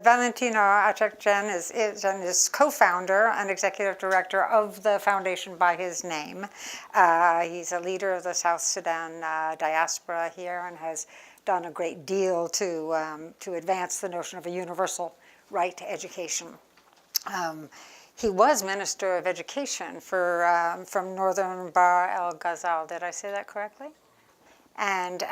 Valentino Achak Deng is co-founder and executive director of the foundation by his name. He's a leader of the South Sudan diaspora here and has done a great deal to advance the notion of a universal right to education. He was Minister of Education from Northern Bahr el Ghazal. Did I say that correctly? And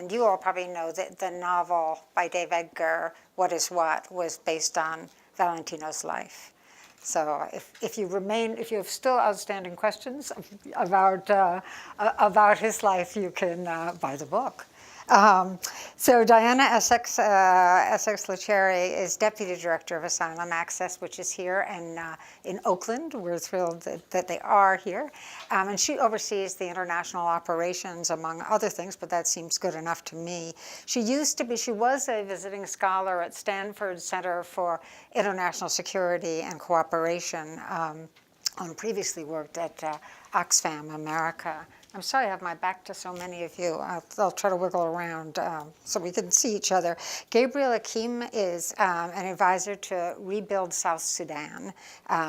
you all probably know that the novel by Dave Edgar, What is What, was based on Valentino's life. So if you have still outstanding questions about his life, you can buy the book. So Diana Essex-Lettieri is Deputy Director of Asylum Access, which is here in Oakland. We're thrilled that they are here. And she oversees the international operations, among other things, but that seems good enough to me. She was a visiting scholar at Stanford Center for International Security and Cooperation, and previously worked at Oxfam America. I'm sorry I have my back to so many of you. I'll try to wiggle around so we can see each other. Gabriel Akim is an advisor to Rebuild South Sudan,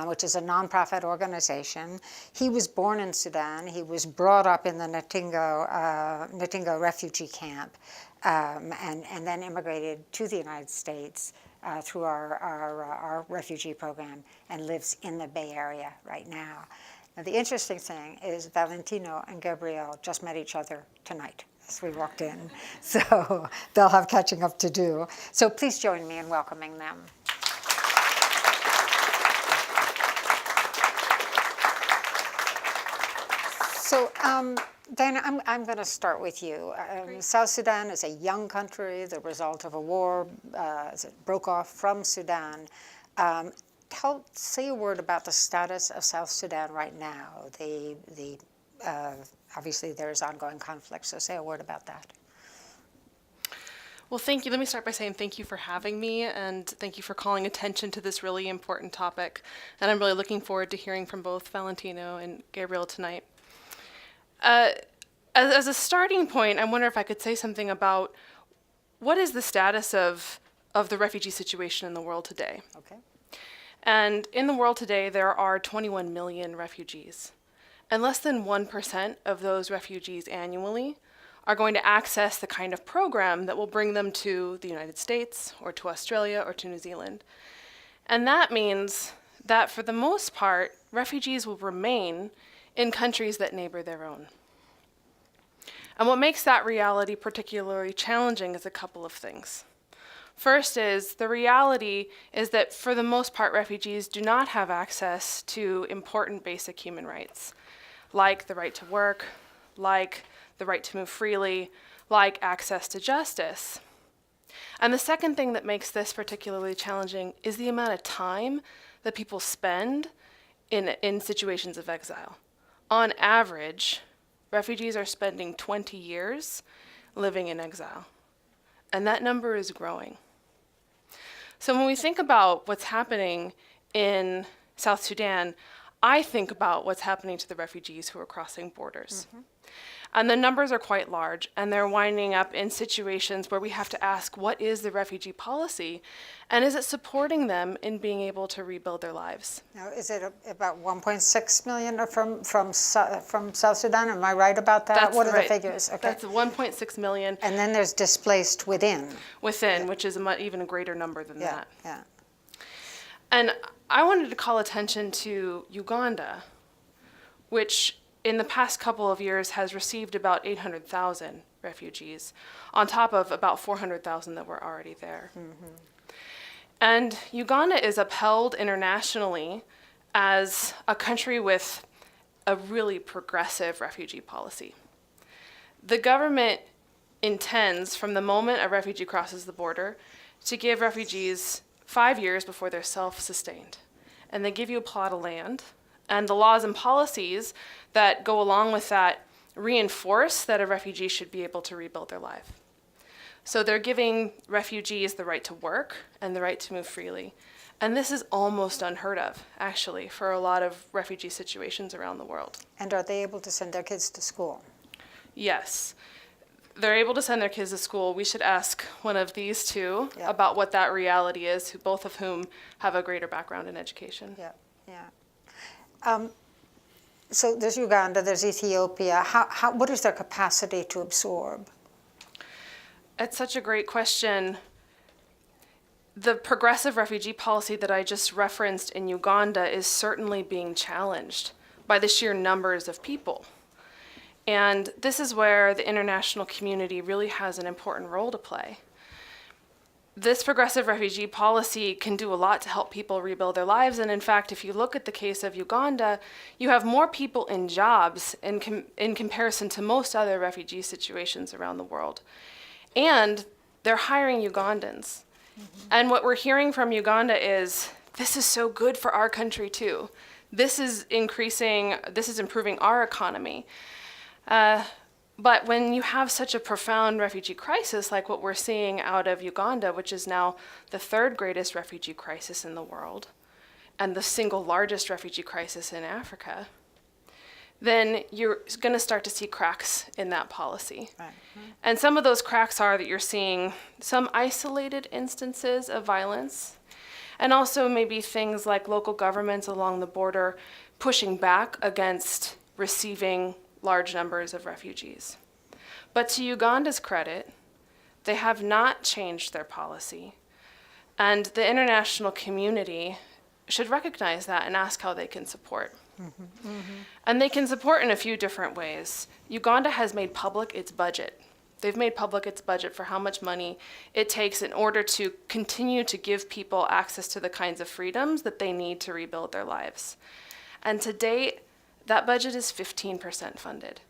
which is a nonprofit organization. He was born in Sudan. He was brought up in the Natingo refugee camp and then immigrated to the United States through our refugee program and lives in the Bay Area right now. Now, the interesting thing is Valentino and Gabriel just met each other tonight as we walked in. So they'll have catching up to do. So please join me in welcoming them. So Diana, I'm going to start with you. South Sudan is a young country, the result of a war as it broke off from Sudan. Say a word about the status of South Sudan right now. Obviously, there's ongoing conflict, so say a word about that. Well, thank you. Let me start by saying thank you for having me, and thank you for calling attention to this really important topic. And I'm really looking forward to hearing from both Valentino and Gabriel tonight. As a starting point, I wonder if I could say something about what is the status of the refugee situation in the world today. Okay. And in the world today, there are 21 million refugees. And less than 1% of those refugees annually are going to access the kind of program that will bring them to the United States or to Australia or to New Zealand. And that means that for the most part, refugees will remain in countries that neighbor their own. And what makes that reality particularly challenging is a couple of things. First is the reality is that for the most part, refugees do not have access to important basic human rights, like the right to work, like the right to move freely, like access to justice. And the second thing that makes this particularly challenging is the amount of time that people spend in situations of exile. On average, refugees are spending 20 years living in exile, and that number is growing. So when we think about what's happening in South Sudan, I think about what's happening to the refugees who are crossing borders. Mm-hmm. And the numbers are quite large, and they're winding up in situations where we have to ask, what is the refugee policy? And is it supporting them in being able to rebuild their lives? Now, is it about 1.6 million from South Sudan? Am I right about that? That's what are right. the figures? Okay. That's 1.6 million. And then there's displaced within. Within, yeah. Which is even a greater number than that. Yeah. And I wanted to call attention to Uganda, which in the past couple of years has received about 800,000 refugees, on top of about 400,000 that were already there. Mm-hmm. And Uganda is upheld internationally as a country with a really progressive refugee policy. The government intends, from the moment a refugee crosses the border, to give refugees 5 years before they're self-sustained. And they give you a plot of land, and the laws and policies that go along with that reinforce that a refugee should be able to rebuild their life. So they're giving refugees the right to work and the right to move freely. And this is almost unheard of, actually, for a lot of refugee situations around the world. And are they able to send their kids to school? Yes. they're able to send their kids to school, we should ask one of these two Yeah. about what that reality is, both of whom have a greater background in education. Yeah, yeah. So there's Uganda, there's Ethiopia. What is their capacity to absorb? It's such a great question. The progressive refugee policy that I just referenced in Uganda is certainly being challenged by the sheer numbers of people. And this is where the international community really has an important role to play. This progressive refugee policy can do a lot to help people rebuild their lives. And in fact, if you look at the case of Uganda, you have more people in jobs in comparison to most other refugee situations around the world. And they're hiring Ugandans. Mm-hmm. And what we're hearing from Uganda is, this is so good for our country too. This is improving our economy. But when you have such a profound refugee crisis like what we're seeing out of Uganda, which is now the third greatest refugee crisis in the world and the single largest refugee crisis in Africa, then you're going to start to see cracks in that policy. Right. Mm-hmm. And some of those cracks are that you're seeing some isolated instances of violence, and also maybe things like local governments along the border pushing back against receiving large numbers of refugees. But to Uganda's credit, they have not changed their policy. And the international community should recognize that and ask how they can support. Mm-hmm. Mm-hmm. And they can support in a few different ways. Uganda has made public its budget. They've made public its budget for how much money it takes in order to continue to give people access to the kinds of freedoms that they need to rebuild their lives. And to date, that budget is 15% funded.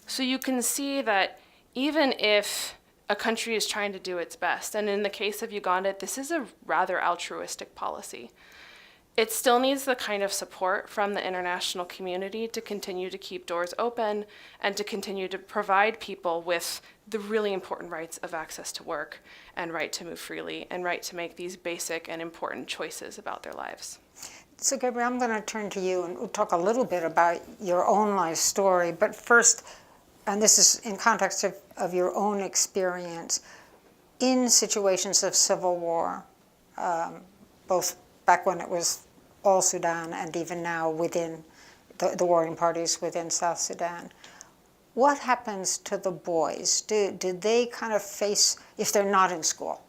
So you can see that even if a country is trying to do its best, and in the case of Uganda, this is a rather altruistic policy, it still needs the kind of support from the international community to continue to keep doors open and to continue to provide people with the really important rights of access to work and right to move freely and right to make these basic and important choices about their lives. So Gabriel, I'm going to turn to you and we'll talk a little bit about your own life story. But first, and this is in context of your own experience, in situations of civil war, both back when it was all Sudan and even now within the warring parties within South Sudan, what happens to the boys? Do they kind of face, if they're not in school,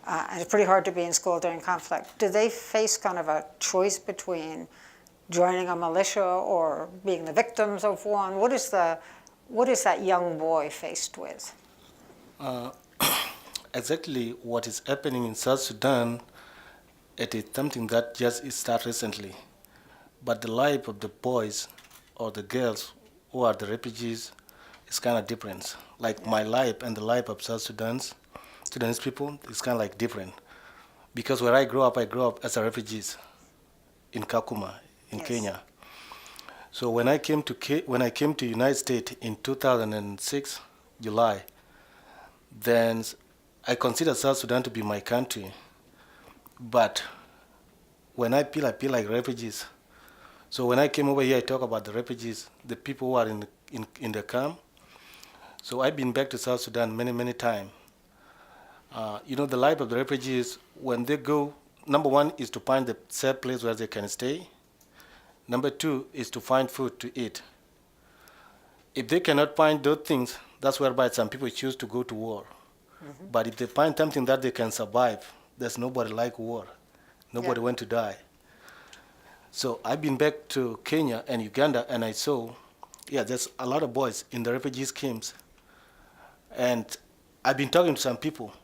and it's pretty hard to be in school during conflict, do they face kind of a choice between joining a militia or being the victims of one? What is that young boy faced with? Exactly what is happening in South Sudan, it is something that just started recently. But the life of the boys or the girls who are the refugees is kind of different. Like my life and the life of Sudanese people is kind of like different. Because where I grew up as a refugee in Kakuma, in Kenya. So when I came to United States in 2006, July, then I considered South Sudan to be my country. But when I feel like refugees. So when I came over here, I talk about the refugees, the people who are in the camp. So I've been back to South Sudan many times. The life of the refugees, when they go, number one is to find the safe place where they can stay. Number two is to find food to eat. If they cannot find those things, that's whereby some people choose to go to war. Mm-hmm. But if they find something that they can survive, there's nobody like war. Nobody went to die. So I've been back to Kenya and Uganda, and I saw, there's a lot of boys in the refugee camps. And I've been talking to some people.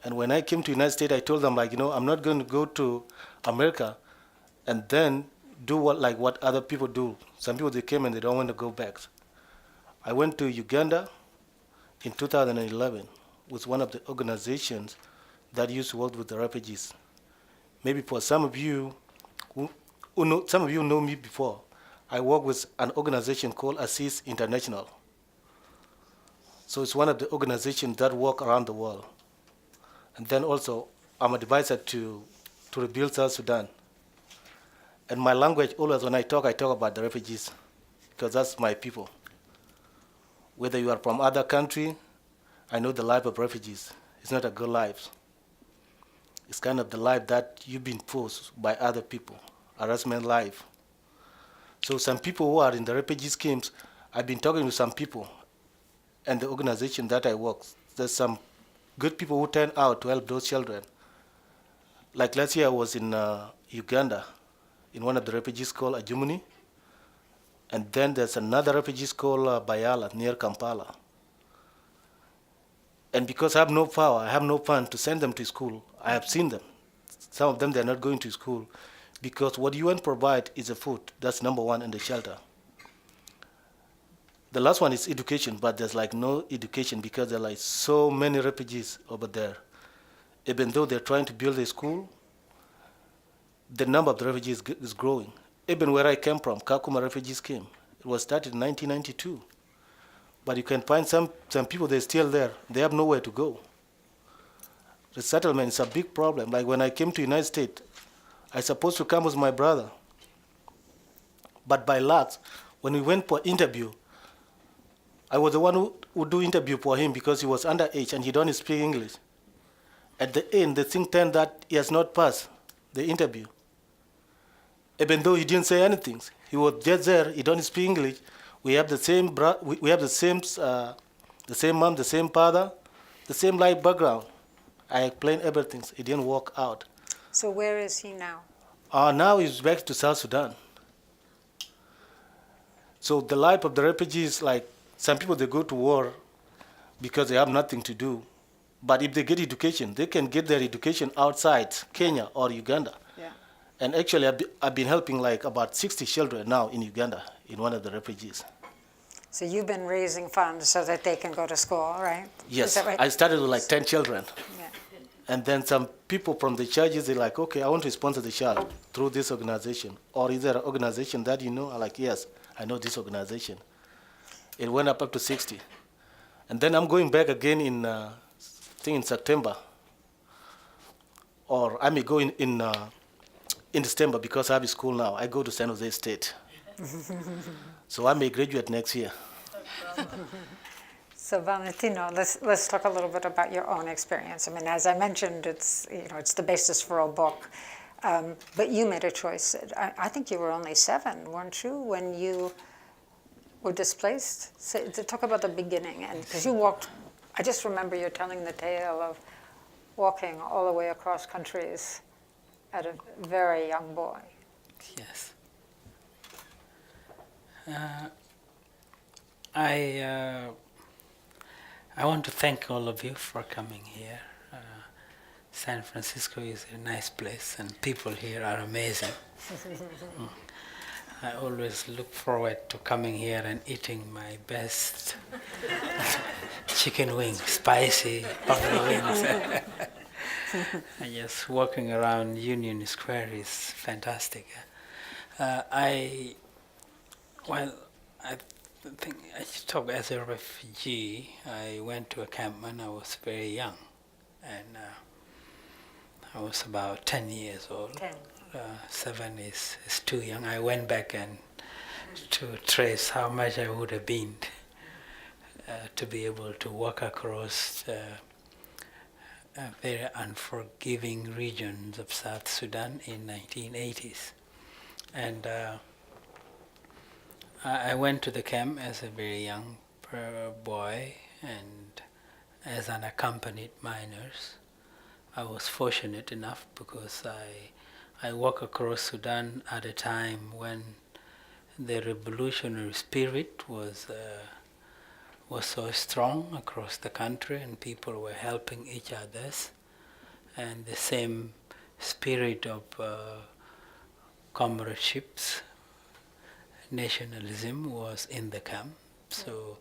And when I came to the United States, I told them, I'm not going to go to America and then do what other people do. Some people, they came and they don't want to go back. I went to Uganda in 2011 with one of the organizations that used to work with the refugees. Maybe for some of you some of you know me before. I work with an organization called Assist International. So it's one of the organizations that work around the world. And then also, I'm an advisor to Rebuild South Sudan. And my language, always when I talk about the refugees, because that's my people. Whether you are from other country, I know the life of refugees. It's not a good life. It's kind of the life that you've been forced by other people, harassment life. So some people who are in the refugee schemes, I've been talking to some people and the organization that I work, there's some good people who turn out to help those children. Like last year I was in Uganda, in one of the refugees called Ajumuni, and then there's another refugees called Bayala near Kampala. And because I have no power, I have no fund to send them to school, I have seen them. Some of them, they're not going to school because what UN provide is the food. That's number one, and the shelter. The last one is education, but there's like no education because there are like so many refugees over there. Even though they're trying to build a school, the number of the refugees is growing. Even where I came from, Kakuma refugees came. It was started in 1992. But you can find some people, they're still there. They have nowhere to go. Resettlement is a big problem. Like when I came to the United States, I was supposed to come with my brother. But by luck, when we went for interview, I was the one who would do interview for him because he was underage and he don't speak English. At the end, the thing turned that he has not passed the interview. Even though he didn't say anything, he was just there. He don't speak English. We have the same the same mom, the same father, the same life background. I explained everything. It didn't work out. So where is he now? Now he's back to South Sudan. So the life of the refugees, like some people, they go to war because they have nothing to do. But if they get education, they can get their education outside Kenya or Uganda. Yeah. And actually, I've been helping like about 60 children now in Uganda, in one of the refugees. So you've been raising funds so that they can go to school, right? Yes, Is that right? I started with like 10 children. Yeah. And then some people from the churches, they're like, okay, I want to sponsor the child through this organization. Or is there an organization that you know? I'm like, yes, I know this organization. It went up to 60. And then I'm going back again in, I think in September. Or I may go in December because I have school now. I go to San Jose State. So I may graduate next year. So Valentino, let's talk a little bit about your own experience. I mean, as I mentioned, it's the basis for a book, but you made a choice. I think you were only 7, weren't you, when you were displaced? So, to talk about the beginning, and because you walked, I just remember you telling the tale of walking all the way across countries at a very young boy. Yes. I want to thank all of you for coming here. San Francisco is a nice place and people here are amazing. I always look forward to coming here and eating my best chicken wings, spicy buffalo wings. And just walking around Union Square is fantastic. I think I talk as a refugee. I went to a camp when I was very young, and I was about 10 years old. 10. 7 is too young. I went back and to trace how much I would have been to be able to walk across very unforgiving regions of South Sudan in 1980s. And I went to the camp as a very young boy and as an accompanied minor. I was fortunate enough because I walked across Sudan at a time when the revolutionary spirit was so strong across the country and people were helping each other, and the same spirit of comradeships, nationalism was in the camp. So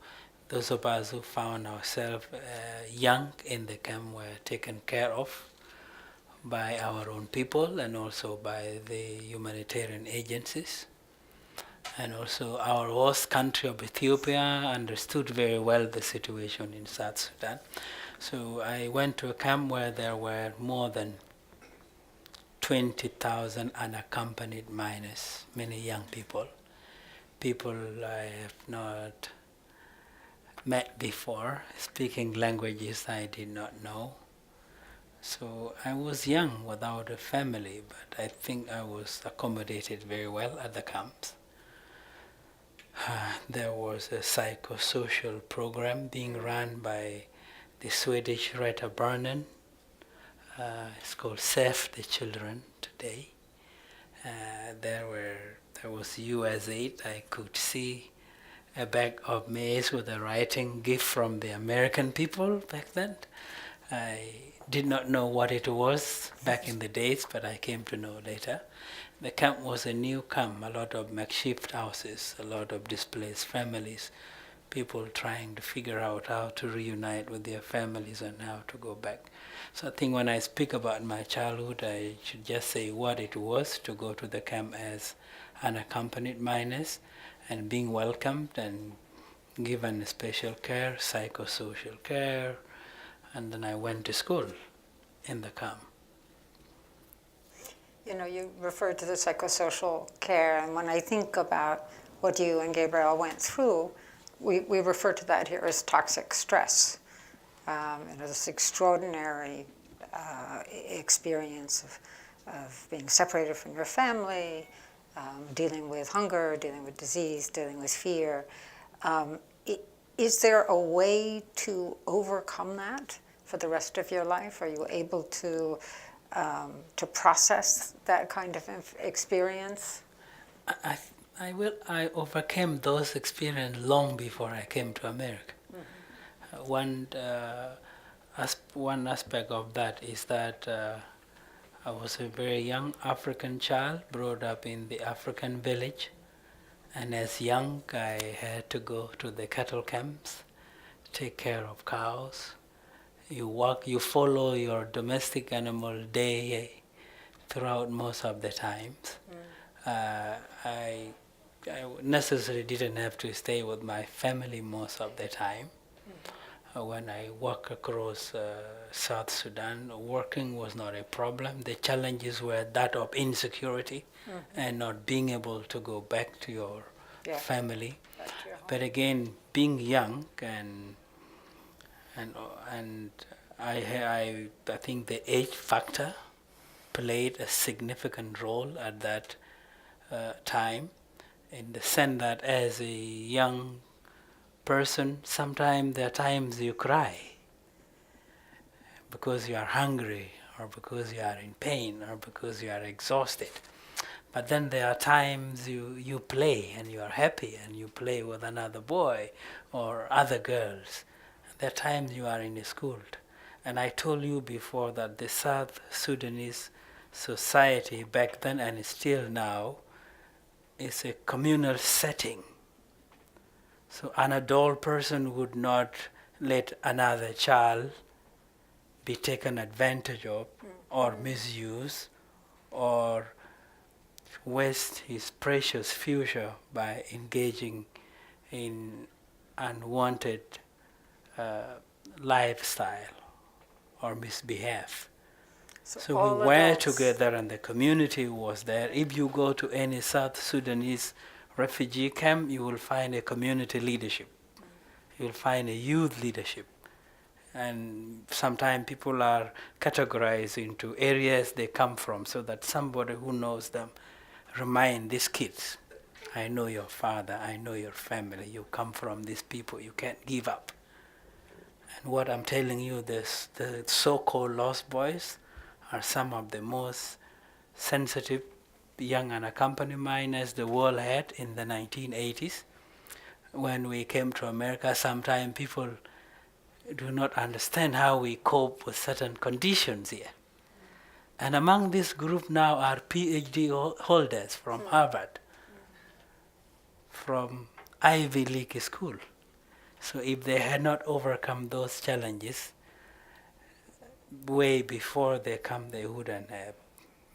those of us who found ourselves young in the camp were taken care of by our own people and also by the humanitarian agencies. And also our host country of Ethiopia understood very well the situation in South Sudan. So I went to a camp where there were more than 20,000 unaccompanied minors, many young people. People I have not met before, speaking languages I did not know. So I was young without a family, but I think I was accommodated very well at the camps. There was a psychosocial program being run by the Swedish Rädda Barnen. It's called Save the Children today. There was US8. I could see a bag of maize with a writing gift from the American people back then. I did not know what it was back in the days, but I came to know later. The camp was a new camp, a lot of makeshift houses, a lot of displaced families, people trying to figure out how to reunite with their families and how to go back. So I think when I speak about my childhood, I should just say what it was to go to the camp as unaccompanied minors and being welcomed and given special care, psychosocial care, and then I went to school in the camp. You know, you referred to the psychosocial care, and when I think about what you and Gabriel went through, we refer to that here as toxic stress. This extraordinary experience of being separated from your family, dealing with hunger, dealing with disease, dealing with fear. Is there a way to overcome that for the rest of your life? Are you able to process that kind of experience? I overcame those experiences long before I came to America. One aspect of that is that I was a very young African child, brought up in the African village, and as young I had to go to the cattle camps, take care of cows. You follow your domestic animal day throughout most of the times. I necessarily didn't have to stay with my family most of the time. When I walked across South Sudan, working was not a problem. The challenges were that of insecurity and not being able to go back to your family. But again, being young and I think the age factor played a significant role at that time, in the sense that as a young person, sometimes there are times you cry because you are hungry or because you are in pain or because you are exhausted. But then there are times you play and you are happy and you play with another boy or other girls. There are times you are in a school. And I told you before that the South Sudanese society back then and still now is a communal setting. So an adult person would not let another child be taken advantage of or misuse or waste his precious future by engaging in unwanted lifestyle or misbehave. So we were together and the community was there. If you go to any South Sudanese refugee camp, you will find a community leadership. You will find a youth leadership. And sometimes people are categorized into areas they come from so that somebody who knows them remind these kids, I know your father, I know your family, you come from these people, you can't give up. And what I'm telling you, the so-called lost boys are some of the most sensitive young unaccompanied minors the world had in the 1980s. When we came to America, sometimes people do not understand how we cope with certain conditions here. And among this group now are PhD holders from Harvard, from Ivy League school. So if they had not overcome those challenges, way before they come, they wouldn't have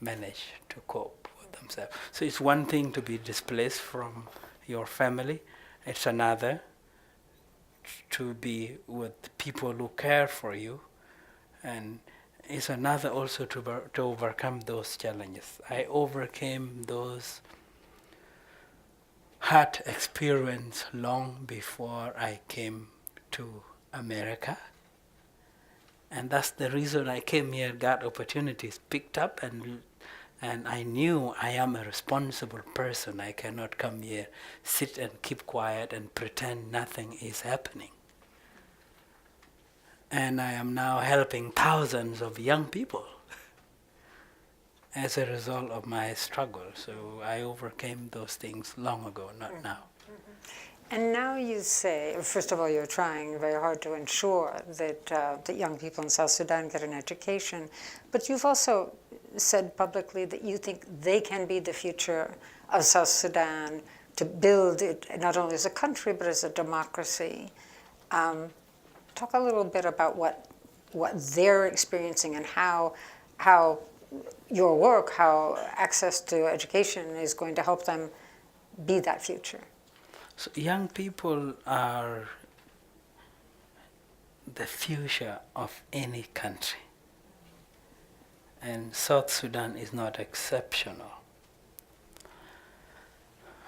managed to cope with themselves. So it's one thing to be displaced from your family. It's another to be with people who care for you. And it's another also to overcome those challenges. I overcame those hard experience long before I came to America. And that's the reason I came here, got opportunities, picked up, and I knew I am a responsible person. I cannot come here, sit and keep quiet and pretend nothing is happening. And I am now helping thousands of young people as a result of my struggle. So I overcame those things long ago, not now. And now you say, first of all, you're trying very hard to ensure that, that young people in South Sudan get an education, but you've also said publicly that you think they can be the future of South Sudan, to build it not only as a country, but as a democracy. Talk a little bit about what they're experiencing and how your work, how access to education is going to help them be that future. So young people are the future of any country. And South Sudan is not exceptional.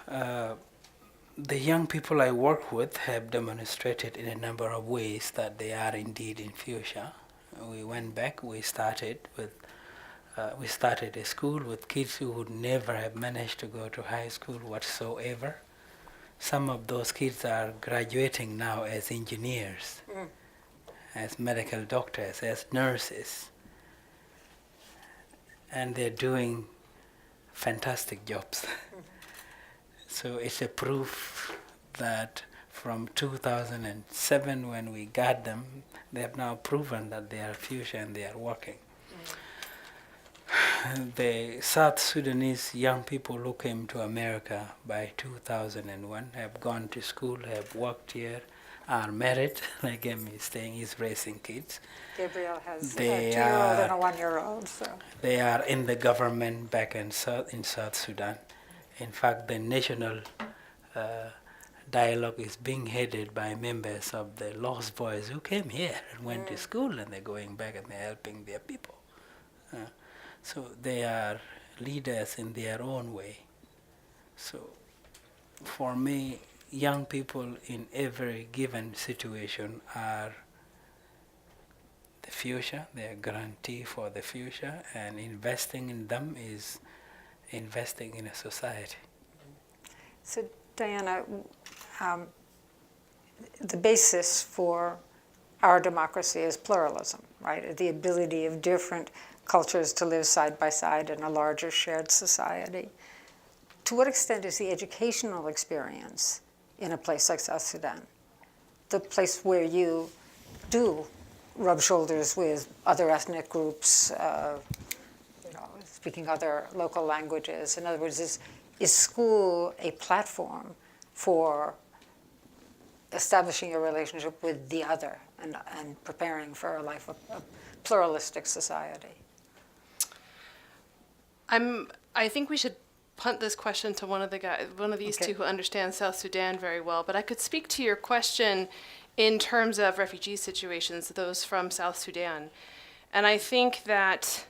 The young people I work with have demonstrated in a number of ways that they are indeed in future. We went back, we started a school with kids who would never have managed to go to high school whatsoever. Some of those kids are graduating now as engineers, as medical doctors, as nurses. And they're doing fantastic jobs. So it's a proof that from 2007, when we got them, they have now proven that they are future and they are working. The South Sudanese young people who came to America by 2001 have gone to school, have worked here, are married, like Amy is saying, he's raising kids. Gabriel has a 2-year-old and a 1-year-old. So. They are in the government back in South Sudan. In fact, the national dialogue is being headed by members of the Lost Boys who came here and went to school, and they're going back and they're helping their people. So they are leaders in their own way. So for me, young people in every given situation are the future, they are guarantee for the future, and investing in them is investing in a society. So Diana, the basis for our democracy is pluralism, right? The ability of different cultures to live side by side in a larger shared society. To what extent is the educational experience in a place like South Sudan, the place where you do rub shoulders with other ethnic groups, speaking other local languages? In other words, is school a platform for establishing a relationship with the other and preparing for a life of a pluralistic society? I think we should punt this question to one of these two who understands South Sudan very well. But I could speak to your question in terms of refugee situations, those from South Sudan. And I think that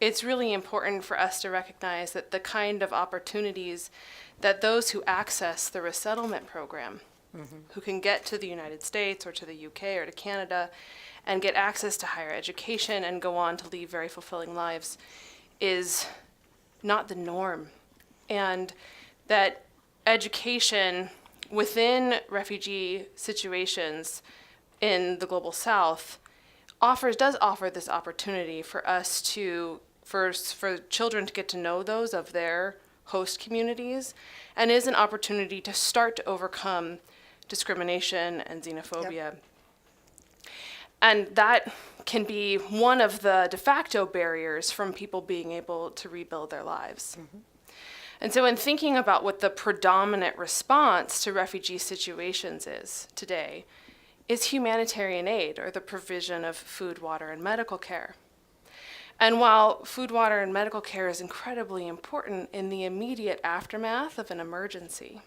it's really important for us to recognize that the kind of opportunities that those who access the resettlement program, who can get to the United States or to the UK or to Canada and get access to higher education and go on to lead very fulfilling lives, is not the norm. And that education within refugee situations in the global South does offer this opportunity for us to, for children to get to know those of their host communities, and is an opportunity to start to overcome discrimination and xenophobia. Yep. And that can be one of the de facto barriers from people being able to rebuild their lives. And so in thinking about what the predominant response to refugee situations is today, is humanitarian aid, or the provision of food, water, and medical care. And while food, water, and medical care is incredibly important in the immediate aftermath of an emergency,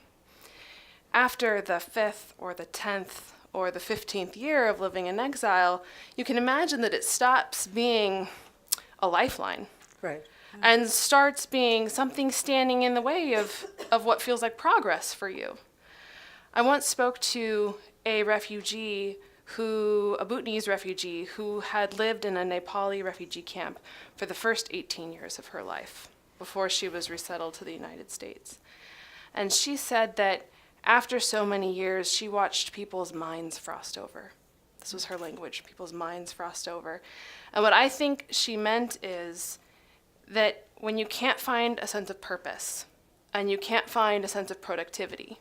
after the 5th or the 10th or the 15th year of living in exile, you can imagine that it stops being a lifeline. Right. And starts being something standing in the way of what feels like progress for you. I once spoke to a refugee a Bhutanese refugee who had lived in a Nepali refugee camp for the first 18 years of her life before she was resettled to the United States. And she said that after so many years, she watched people's minds frost over. This was her language, people's minds frost over. And what I think she meant is that when you can't find a sense of purpose and you can't find a sense of productivity,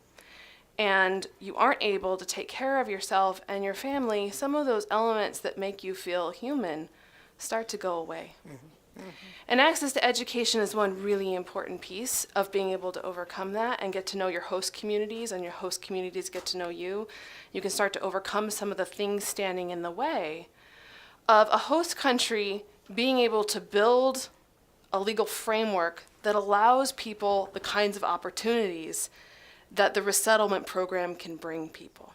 and you aren't able to take care of yourself and your family, some of those elements that make you feel human start to go away. Mm-hmm. Mm-hmm. And access to education is one really important piece of being able to overcome that and get to know your host communities, and your host communities get to know you. You can start to overcome some of the things standing in the way of a host country being able to build a legal framework that allows people the kinds of opportunities that the resettlement program can bring people.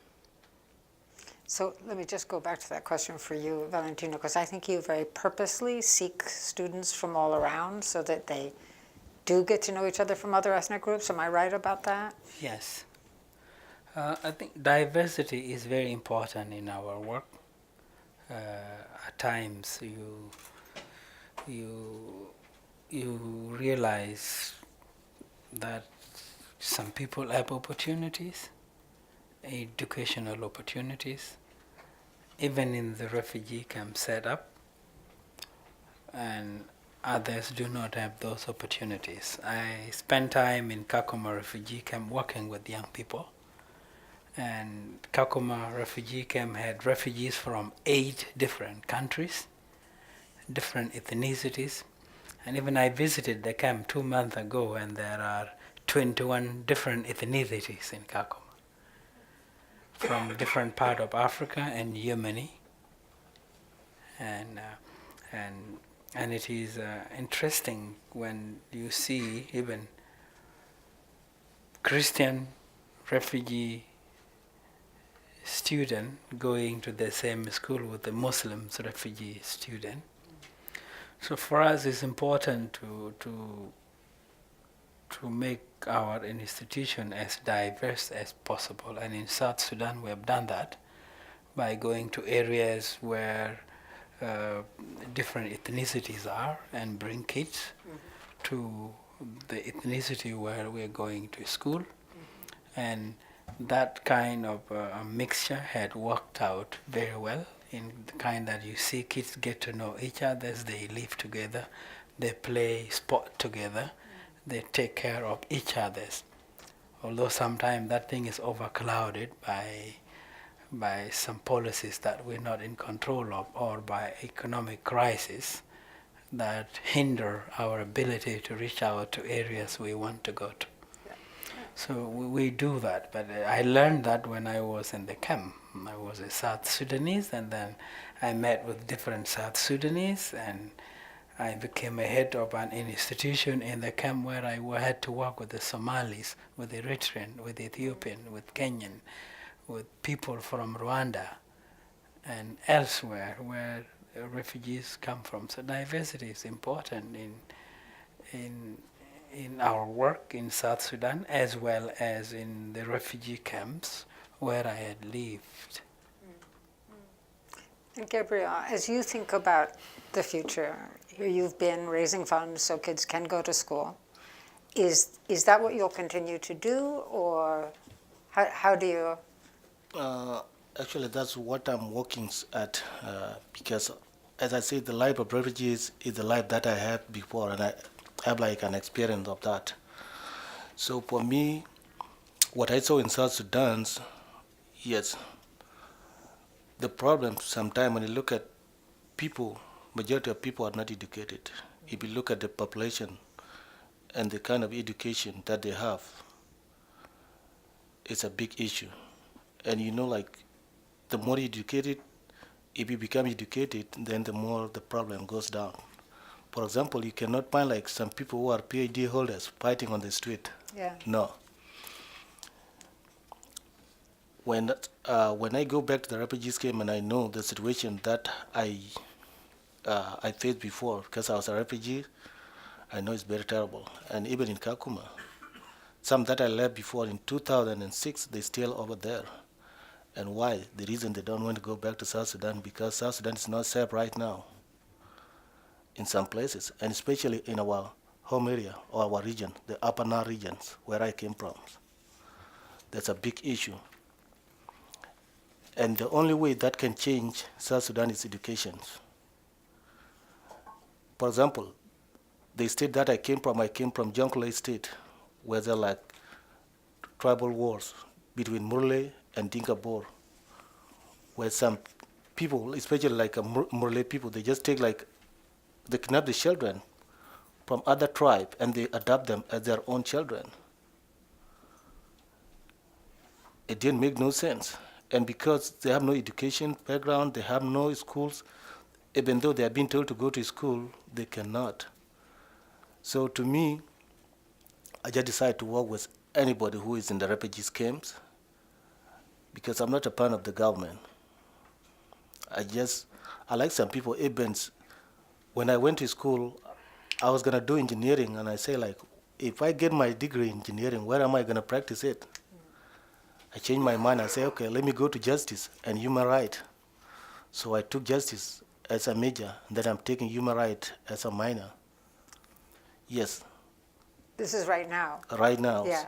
So let me just go back to that question for you, Valentino, because I think you very purposely seek students from all around so that they do get to know each other from other ethnic groups. Am I right about that? Yes. I think diversity is very important in our work. At times you realize that some people have opportunities, educational opportunities, even in the refugee camp setup, and others do not have those opportunities. I spent time in Kakuma refugee camp working with young people, and Kakuma refugee camp had refugees from 8 different countries, different ethnicities, and even I visited the camp 2 months ago, and there are 21 different ethnicities in Kakuma, from different part of Africa and Yemeni, and it is interesting when you see even Christian refugee student going to the same school with the Muslim refugee student. So for us, it's important to make our institution as diverse as possible. And in South Sudan, we have done that by going to areas where different ethnicities are and bring kids to the ethnicity where we're going to school. And that kind of a mixture had worked out very well, in the kind that you see kids get to know each other as they live together, they play sport together, they take care of each other's. Although sometimes that thing is overclouded by some policies that we're not in control of, or by economic crisis that hinder our ability to reach out to areas we want to go to. So we do that, but I learned that when I was in the camp. I was a South Sudanese, and then I met with different South Sudanese, and I became a head of an institution in the camp where I had to work with the Somalis, with the Eritrean, with Ethiopian, with Kenyan, with people from Rwanda, and elsewhere where refugees come from. So diversity is important in our work in South Sudan, as well as in the refugee camps where I had lived. And Gabriel, as you think about the future, here you've been raising funds so kids can go to school. Is that what you'll continue to do, or how do you? Actually, that's what I'm working at, because, as I said, the life of refugees is the life that I had before, and I have like an experience of that. So for me, what I saw in South Sudan, yes, the problem sometimes when you look at people, majority of people are not educated. If you look at the population and the kind of education that they have, it's a big issue. And you know, like, the more educated, if you become educated, then the more the problem goes down. For example, you cannot find like some people who are PhD holders fighting on the street. Yeah. No. When I go back to the refugees camp and I know the situation that I faced before, because I was a refugee, I know it's very terrible. And even in Kakuma, some that I left before in 2006, they're still over there. And why? The reason they don't want to go back to South Sudan, because South Sudan is not safe right now in some places, and especially in our home area or our region, the Upper Nile regions, where I came from. That's a big issue. And the only way that can change South Sudan is education. For example, the state that I came from Jonglei State, where there are like tribal wars between Murle and Dinka Bor, where some people, especially like Murle people, they just take they kidnap the children from other tribe and they adopt them as their own children. It didn't make no sense. And because they have no education background, they have no schools, even though they are being told to go to school, they cannot. So to me, I just decided to work with anybody who is in the refugees camps, because I'm not a part of the government. I like some people, events. When I went to school, I was gonna do engineering, and I say if I get my degree in engineering, where am I gonna practice it? I changed my mind. I say, okay, let me go to justice and human rights. So I took justice as a major, and then I'm taking human rights as a minor. Yes. This is right now. Right now. Yeah.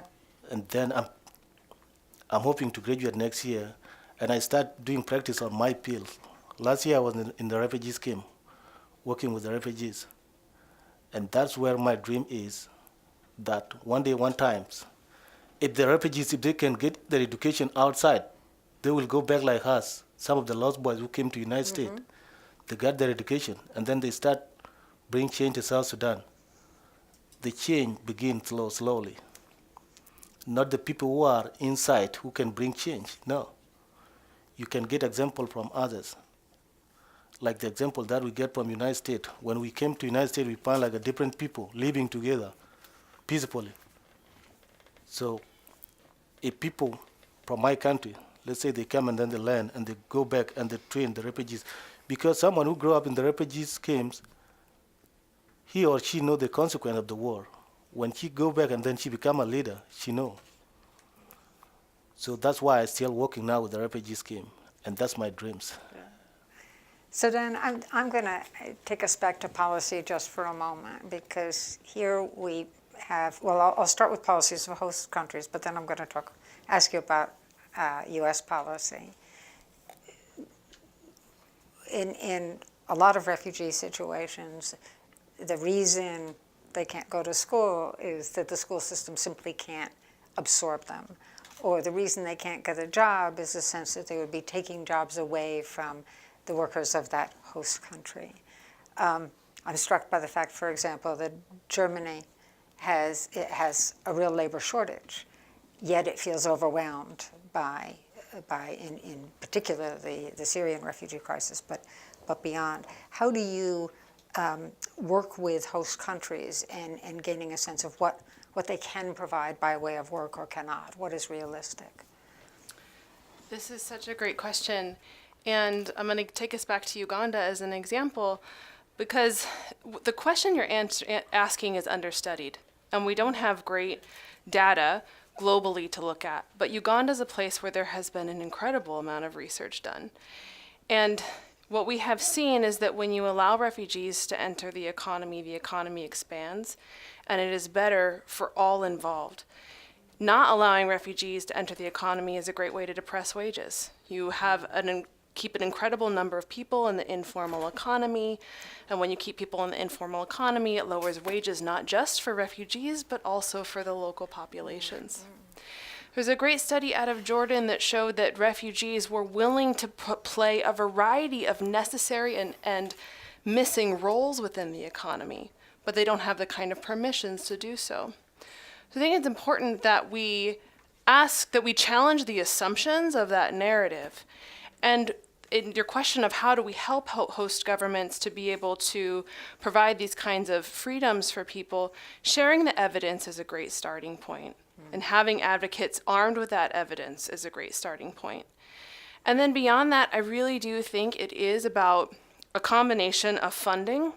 And then I'm hoping to graduate next year, and I start doing practice on my field. Last year I was in the refugee scheme, working with the refugees. And that's where my dream is, that one day, one time, if the refugees, if they can get their education outside, they will go back like us. Some of the lost boys who came to the United States, they got their education, and then they start bringing change to South Sudan. The change begins slowly. Not the people who are inside who can bring change, no. You can get example from others. Like the example that we get from United States. When we came to United States, we found a different people living together peacefully. So if people from my country, let's say they come and then they land and they go back and they train the refugees, because someone who grew up in the refugees camps, he or she know the consequence of the war. When she go back and then she become a leader, she know. So that's why I'm still working now with the refugee scheme, and that's my dreams. So then I'm going to take us back to policy just for a moment, because here we have, well, I'll start with policies of host countries, but then I'm going to ask you about U.S. policy. In a lot of refugee situations, the reason they can't go to school is that the school system simply can't absorb them. Or the reason they can't get a job is the sense that they would be taking jobs away from the workers of that host country. I'm struck by the fact, for example, that Germany has a real labor shortage, yet it feels overwhelmed by in particular, the Syrian refugee crisis, but beyond. How do you work with host countries and gaining a sense of what they can provide by way of work or cannot? What is realistic? This is such a great question. And I'm going to take us back to Uganda as an example, because the question you're asking is understudied, and we don't have great data globally to look at. But Uganda is a place where there has been an incredible amount of research done. And what we have seen is that when you allow refugees to enter the economy expands, and it is better for all involved. Not allowing refugees to enter the economy is a great way to depress wages. You have keep an incredible number of people in the informal economy, and when you keep people in the informal economy, it lowers wages not just for refugees, but also for the local populations. There's a great study out of Jordan that showed that refugees were willing to play a variety of necessary and missing roles within the economy, but they don't have the kind of permissions to do so. So I think it's important that we challenge the assumptions of that narrative. And in your question of how do we help host governments to be able to provide these kinds of freedoms for people, sharing the evidence is a great starting point. And having advocates armed with that evidence is a great starting point. And then beyond that, I really do think it is about a combination of funding,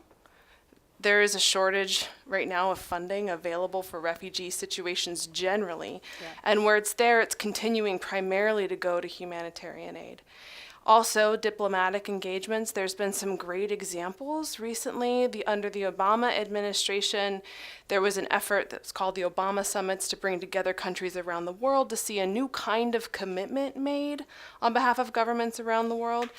there is a shortage right now of funding available for refugee situations generally. And where it's there, it's continuing primarily to go to humanitarian aid. Also, diplomatic engagements. There's been some great examples recently. Under the Obama administration, there was an effort that was called the Obama Summits to bring together countries around the world to see a new kind of commitment made on behalf of governments around the world.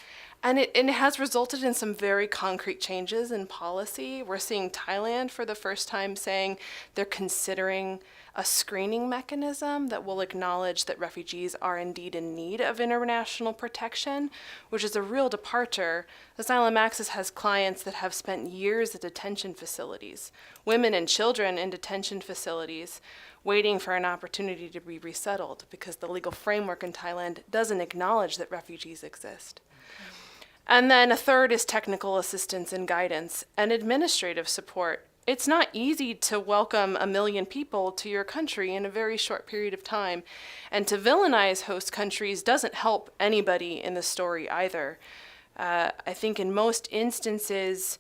And it has resulted in some very concrete changes in policy. We're seeing Thailand for the first time saying they're considering a screening mechanism that will acknowledge that refugees are indeed in need of international protection, which is a real departure. Asylum Access has clients that have spent years at detention facilities, women and children in detention facilities, waiting for an opportunity to be resettled because the legal framework in Thailand doesn't acknowledge that refugees exist. And then a third is technical assistance and guidance and administrative support. It's not easy to welcome 1 million people to your country in a very short period of time. And to villainize host countries doesn't help anybody in the story either. I think in most instances,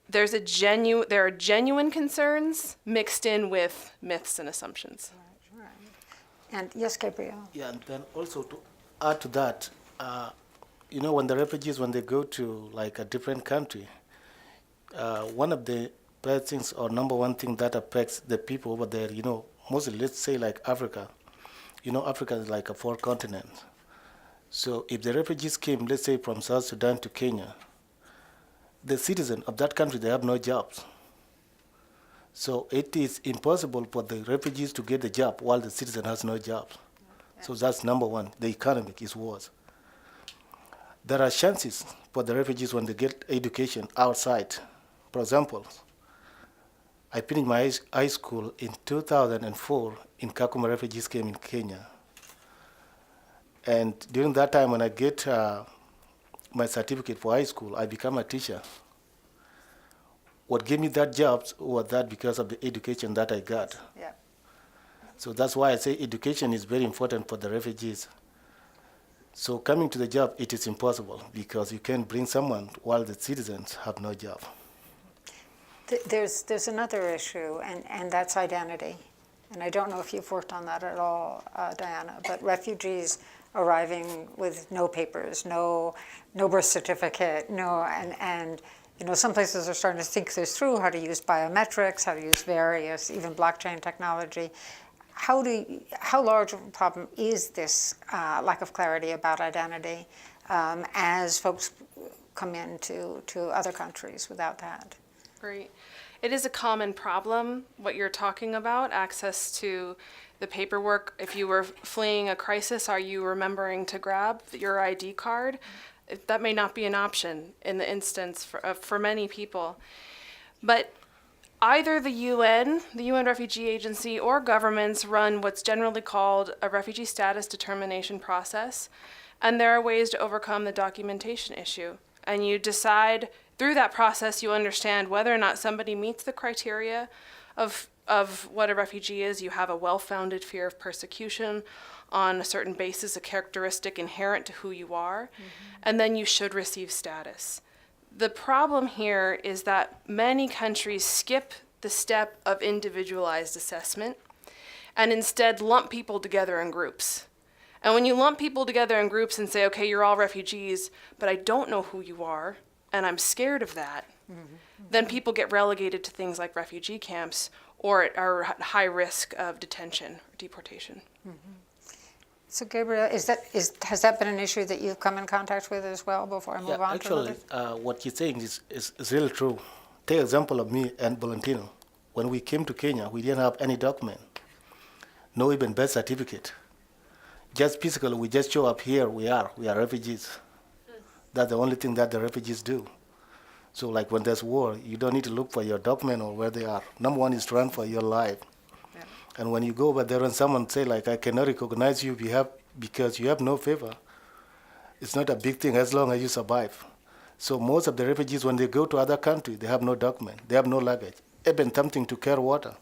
there are genuine concerns mixed in with myths and assumptions. Right. And yes, Gabriel. Yeah, and then also to add to that, when the refugees, when they go to like a different country, one of the bad things or number one thing that affects the people over there, mostly let's say like Africa. Africa is like a 4 continents. So if the refugees came, let's say from South Sudan to Kenya, the citizens of that country, they have no jobs. So it is impossible for the refugees to get a job while the citizen has no jobs. So that's number one. The economic is worse. There are chances for the refugees when they get education outside. For example, I finished my high school in 2004 in Kakuma. Refugees came in Kenya. And during that time, when I get my certificate for high school, I become a teacher. What gave me that job was that because of the education that I got. Yeah. So that's why I say education is very important for the refugees. So coming to the job, it is impossible because you can't bring someone while the citizens have no job. There's another issue, and that's identity. And I don't know if you've worked on that at all, Diana, but refugees arriving with no papers, no birth certificate, and some places are starting to think this through, how to use biometrics, how to use various, even blockchain technology. How large of a problem is this lack of clarity about identity as folks come into other countries without that? Great. It is a common problem, what you're talking about, access to the paperwork. If you were fleeing a crisis, are you remembering to grab your ID card? That may not be an option in the instance for many people. But either the UN Refugee Agency, or governments run what's generally called a refugee status determination process, and there are ways to overcome the documentation issue. And you decide, through that process, you understand whether or not somebody meets the criteria of what a refugee is. You have a well-founded fear of persecution on a certain basis, a characteristic inherent to who you are, and then you should receive status. The problem here is that many countries skip the step of individualized assessment and instead lump people together in groups. And when you lump people together in groups and say, okay, you're all refugees, but I don't know who you are, and I'm scared of that, then people get relegated to things like refugee camps or are at high risk of detention or deportation. So Gabriel, has that been an issue that you've come in contact with as well before I move on to another? Actually, what you're saying is really true. Take example of me and Valentino. When we came to Kenya, we didn't have any document, no even birth certificate. Just physically, we just show up here, we are refugees. That's the only thing that the refugees do. So like when there's war, you don't need to look for your document or where they are. Number one is to run for your life. Yeah. And when you go over there and someone say like, I cannot recognize you because you have no favor, it's not a big thing as long as you survive. So most of the refugees, when they go to other countries, they have no document, they have no luggage, even something to carry water.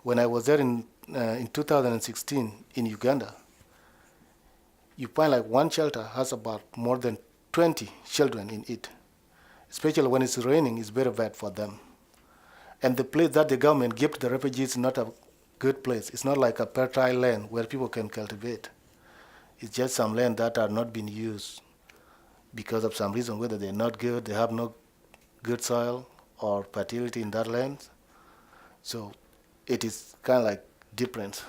When I was there in 2016 in Uganda, you find like one shelter has about more than 20 children in it. Especially when it's raining, it's very bad for them. And the place that the government give to the refugees is not a good place. It's not like a fertile land where people can cultivate. It's just some land that are not being used because of some reason, whether they're not good, they have no good soil or fertility in that land. So it is kind of like different.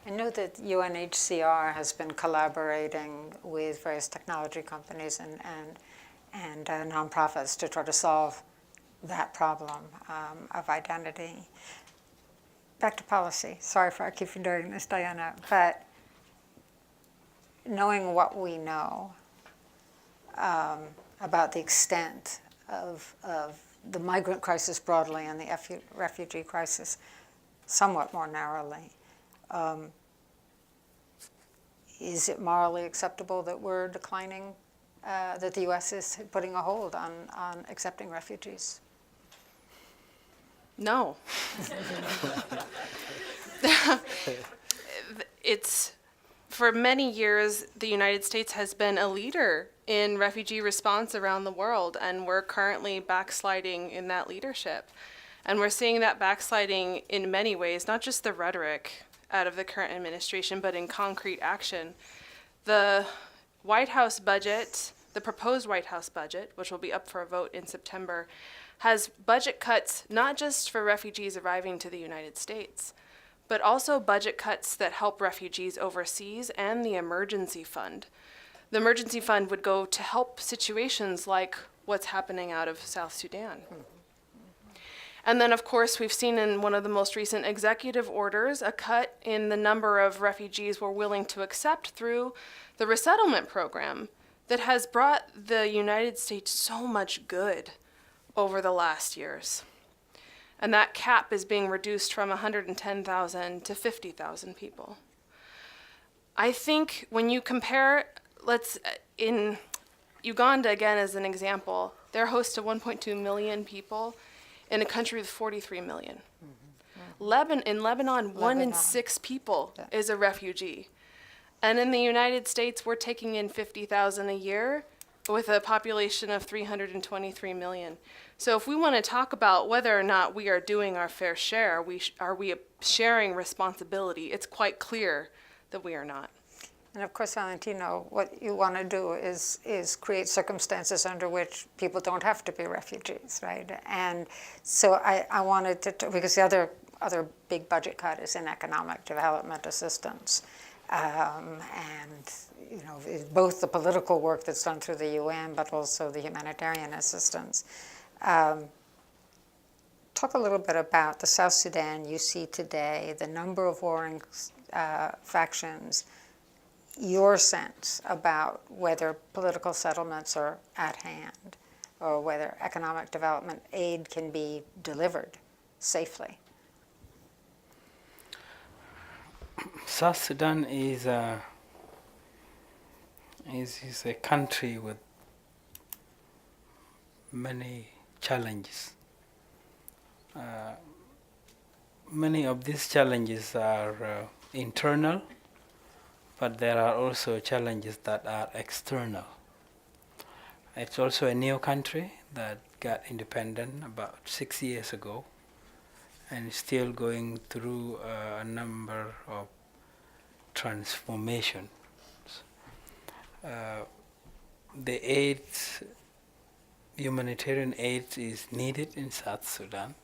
I know that UNHCR has been collaborating with various technology companies and nonprofits to try to solve that problem of identity. Back to policy. Sorry for I keep doing this, Diana, but knowing what we know about the extent of the migrant crisis broadly and the refugee crisis somewhat more narrowly, is it morally acceptable that we're declining, that the U.S. is putting a hold on accepting refugees? No. It's, for many years, the United States has been a leader in refugee response around the world, and we're currently backsliding in that leadership. And we're seeing that backsliding in many ways, not just the rhetoric out of the current administration, but in concrete action. The White House budget, the proposed White House budget, which will be up for a vote in September, has budget cuts not just for refugees arriving to the United States, but also budget cuts that help refugees overseas and the emergency fund. The emergency fund would go to help situations like what's happening out of South Sudan. And then, of course, we've seen in one of the most recent executive orders a cut in the number of refugees we're willing to accept through the resettlement program that has brought the United States so much good over the last years. And that cap is being reduced from 110,000 to 50,000 people. I think when you compare, in Uganda, again, as an example, they're host to 1.2 million people in a country with 43 million. In Lebanon, 1 in 6 people is a refugee. And in the United States, we're taking in 50,000 a year with a population of 323 million. So if we want to talk about whether or not we are doing our fair share, are we sharing responsibility, it's quite clear that we are not. And of course, Valentino, what you want to do is create circumstances under which people don't have to be refugees, right? And so I wanted to, because the other big budget cut is in economic development assistance. And you know, both the political work that's done through the UN, but also the humanitarian assistance. Talk a little bit about the South Sudan you see today, the number of warring factions, your sense about whether political settlements are at hand or whether economic development aid can be delivered safely. South Sudan is a country with many challenges. Many of these challenges are internal, but there are also challenges that are external. It's also a new country that got independent about 6 years ago and is still going through a number of transformations. The humanitarian aid is needed in South Sudan,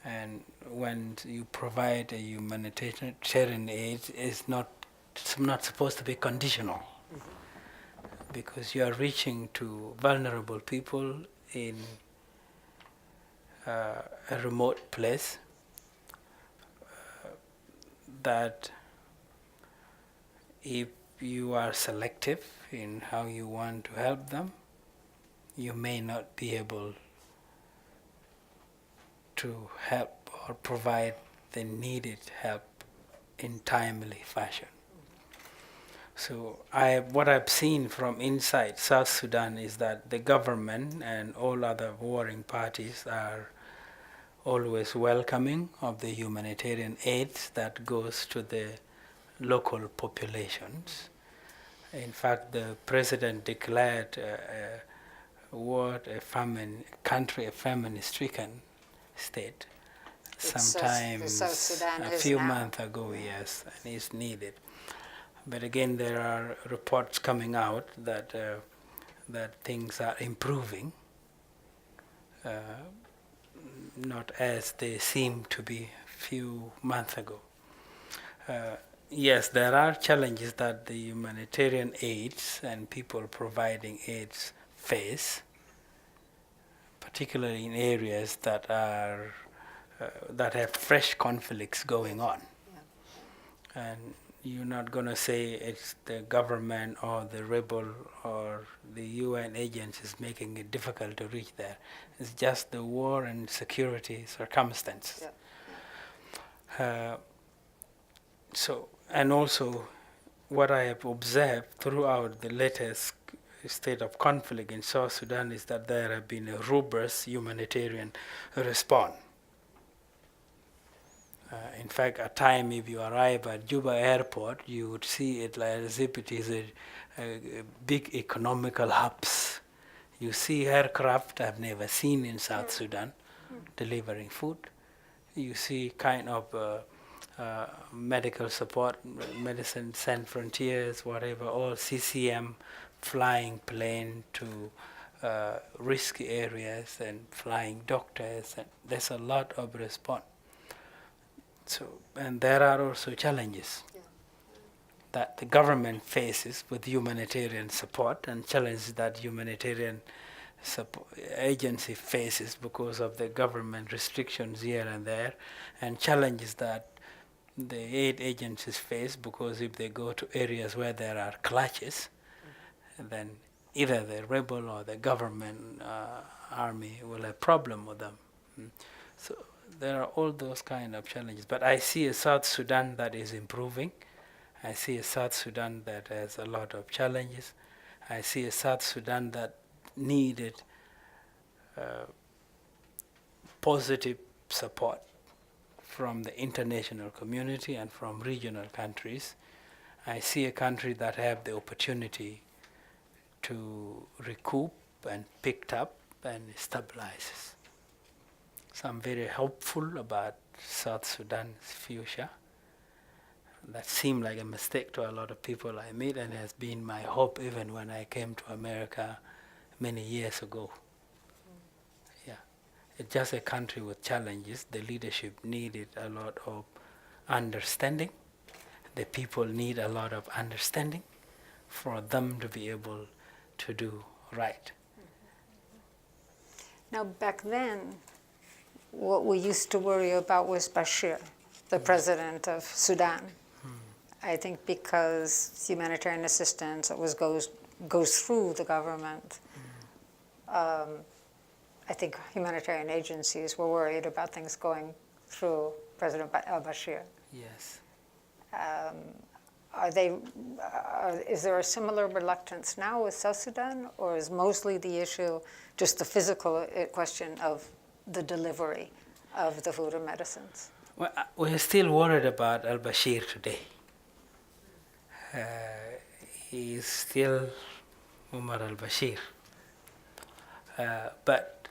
and when you provide a humanitarian aid, it's not supposed to be conditional, because you are reaching to vulnerable people in a remote place that if you are selective in how you want to help them, you may not be able to help or provide the needed help in timely fashion. So what I've seen from inside South Sudan is that the government and all other warring parties are always welcoming of the humanitarian aid that goes to the local populations. In fact, the president declared what a famine-stricken state. The Sometimes South Sudan a is few now. months ago, yes, and is needed. But again, there are reports coming out that that things are improving, not as they seem to be a few months ago. Yes, there are challenges that the humanitarian aids and people providing aids face, particularly in areas that are that have fresh conflicts going on. And you're not going to say it's the government or the rebel or the UN agencies making it difficult to reach there. It's just the war and security circumstances. So, and also what I have observed throughout the latest state of conflict in South Sudan is that there have been a robust humanitarian response. In fact, at time, if you arrive at Juba airport, you would see it like as if it is a big economical hubs. You see aircraft I've never seen in South Sudan delivering food. You see kind of medical support, Medicine Sans Frontiers, whatever, all CCM flying plane to risky areas and flying doctors, and there's a lot of response. So, and there are also challenges that the government faces with humanitarian support, and challenges that humanitarian agency faces because of the government restrictions here and there, and challenges that the aid agencies face because if they go to areas where there are clashes, then either the rebel or the government army will have problem with them. So there are all those kind of challenges. But I see a South Sudan that is improving. I see a South Sudan that has a lot of challenges. I see a South Sudan that needed positive support from the international community and from regional countries. I see a country that have the opportunity to recoup and picked up and stabilizes. So I'm very hopeful about South Sudan's future. That seemed like a mistake to a lot of people I meet, and has been my hope even when I came to America many years ago. Yeah, it's just a country with challenges. The leadership needed a lot of understanding. The people need a lot of understanding for them to be able to do right. Now, back then, what we used to worry about was Bashir, the president of Sudan. I think because humanitarian assistance goes through the government. I think humanitarian agencies were worried about things going through President al-Bashir. Yes. Is there a similar reluctance now with South Sudan, or is mostly the issue just the physical question of the delivery of the food and medicines? Well, we're still worried about al-Bashir today. He's still Umar al-Bashir. But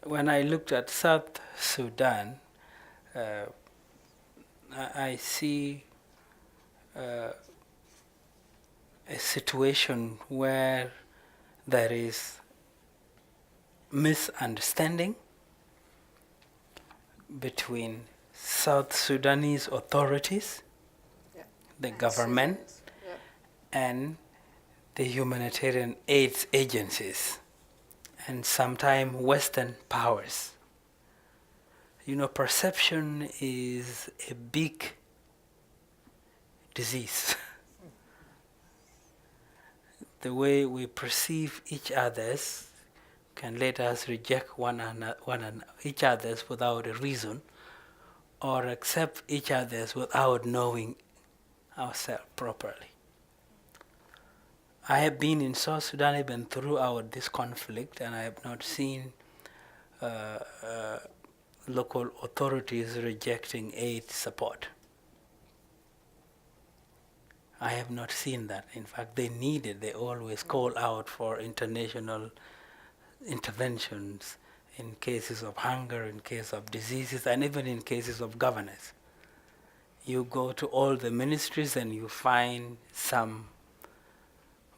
when I looked at South Sudan, I see a situation where there is misunderstanding between South Sudanese authorities, the government, and the humanitarian aid agencies, and sometimes Western powers. You know, perception is a big disease. The way we perceive each other's can let us reject each other's without a reason, or accept each other's without knowing ourselves properly. I have been in South Sudan even throughout this conflict, and I have not seen local authorities rejecting aid support. I have not seen that. In fact, they always call out for international interventions in cases of hunger, in case of diseases, and even in cases of governance. You go to all the ministries and you find some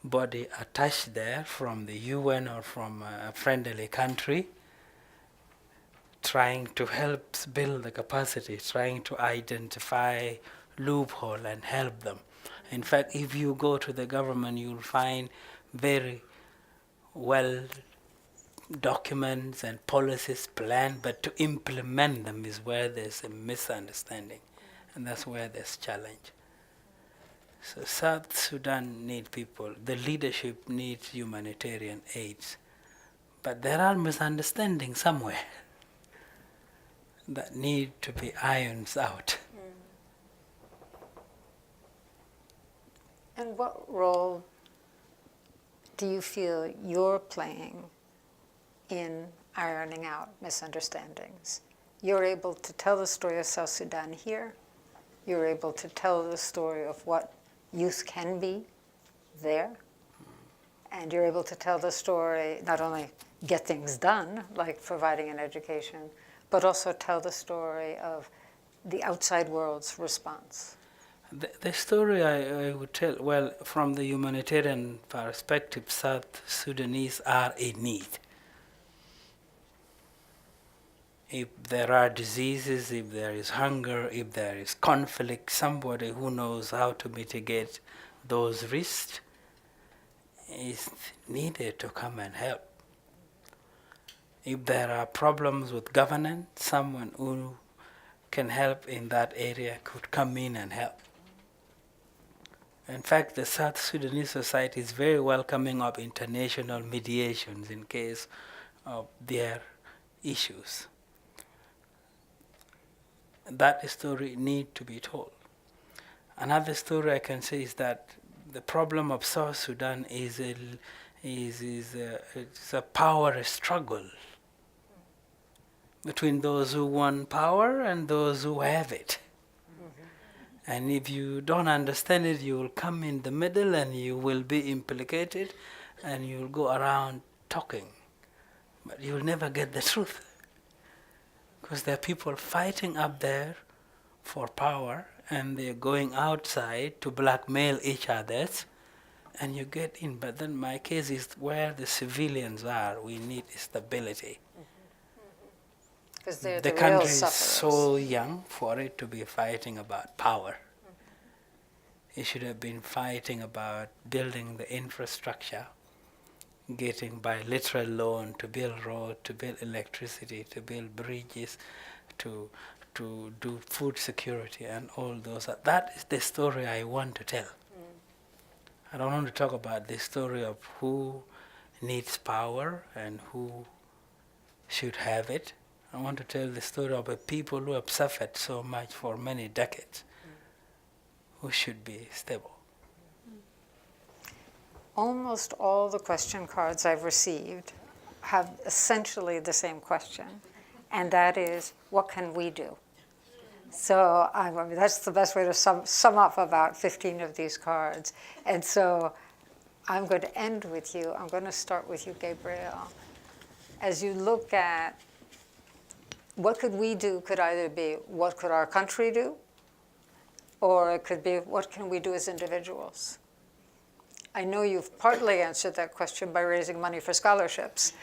body attached there from the UN or from a friendly country trying to help build the capacity, trying to identify loophole and help them. In fact, if you go to the government, you'll find very well documents and policies planned, but to implement them is where there's a misunderstanding, and that's where there's challenge. So South Sudan needs people, the leadership needs humanitarian aids, but there are misunderstandings somewhere that need to be ironed out. And what role do you feel you're playing in ironing out misunderstandings? You're able to tell the story of South Sudan here. You're able to tell the story of what youth can be there. And you're able to tell the story, not only get things done, like providing an education, but also tell the story of the outside world's response. The story I would tell, well, from the humanitarian perspective, South Sudanese are in need. If there are diseases, if there is hunger, if there is conflict, somebody who knows how to mitigate those risks is needed to come and help. If there are problems with governance, someone who can help in that area could come in and help. In fact, the South Sudanese society is very welcoming of international mediations in case of their issues. That story needs to be told. Another story I can say is that the problem of South Sudan is a power struggle between those who want power and those who have it. And if you don't understand it, you will come in the middle and you will be implicated and you will go around talking. But you will never get the truth. Because there are people fighting up there for power and they're going outside to blackmail each other and you get in. But then my case is where the civilians are. We need stability. Because they're The the real country is sufferers. so young for it to be fighting about power. It should have been fighting about building the infrastructure, getting bilateral loan to build road, to build electricity, to build bridges, to do food security and all those. That is the story I want to tell. I don't want to talk about the story of who needs power and who should have it. I want to tell the story of the people who have suffered so much for many decades, who should be stable. Almost all the question cards I've received have essentially the same question, and that is, what can we do? So I mean, that's the best way to sum up about 15 of these cards. And so I'm going to end with you. I'm going to start with you, Gabriel. As you look at what could we do, could either be what could our country do, or it could be what can we do as individuals. I know you've partly answered that question by raising money for scholarships,